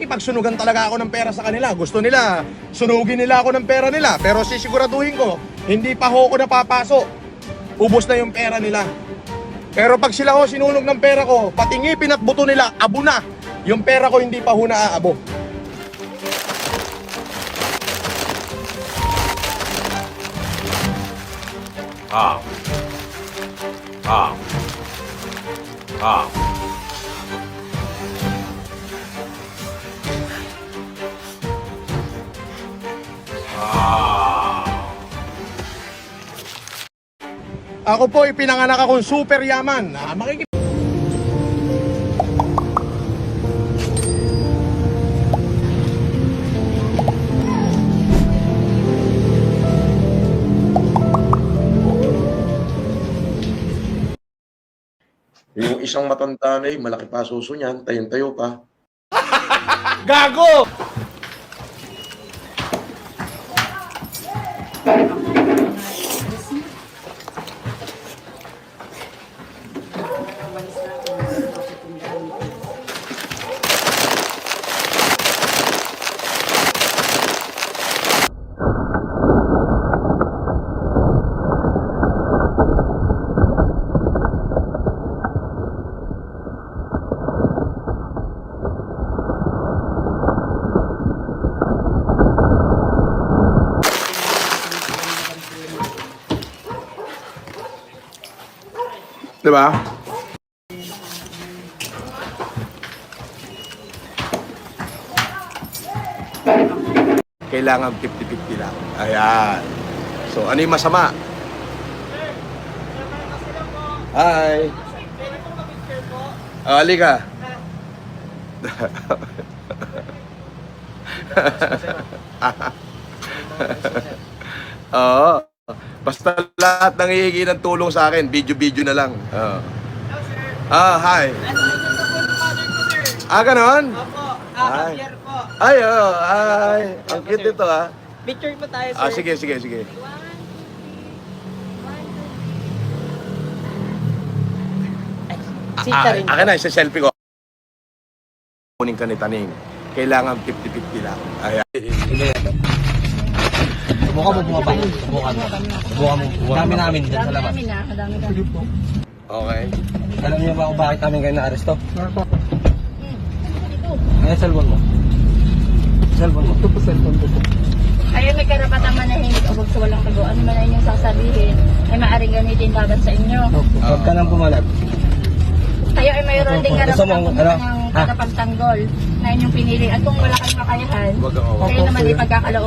makikipagsunugan talaga ako ng pera sa kanila. Gusto nila, sunugin nila ako ng pera nila. Pero sisiguraduhin ko, hindi pa ho ako napapasok. Ubos na yung pera nila. Pero pag sila ho sinunog ng pera ko, pati ngipin at buto nila, abo na. Yung pera ko hindi pa ho naaabo. Ah. Ah. Ah. Ako po ipinanganak akong super yaman. Yung isang matanda na malaki pa suso niyan, tayong-tayo pa. Gago! Diba? Kailangan 50-50 lang. Ayan. So, ano yung masama? Hi. Halika. Oo. Basta lahat nang hihingi ng tulong sa akin, video-video na lang. Hi. Ganon? Opo, Ay. Javier po. Ay, ay. Ang cute nito, Picture po tayo, sir. Sige. Sita rin. Akin na, isa-selfie ko. Kunin ka ni Taning. Kailangan 50-50 lang. Ayan. Subukan mo bumaba. Subukan mo. Dami namin dyan sa labas. Madami kami. Okay. Alam niyo ba kung bakit kami kayo na-aresto? Ano yung cellphone mo? Cellphone mo? Ito po cellphone ko. Kayo may karapatang manahimik o huwag sa walang kago. Ano man ang inyong sasabihin ay maaaring gamitin laban sa inyo. Huwag ka nang pumalag. Kayo ay mayroon ding Gusto karapatang mo, kumuha ano? ng tagapagtanggol na inyong pinili. At kung wala kayong kakayahan, kayo naman ay pagkakaloob.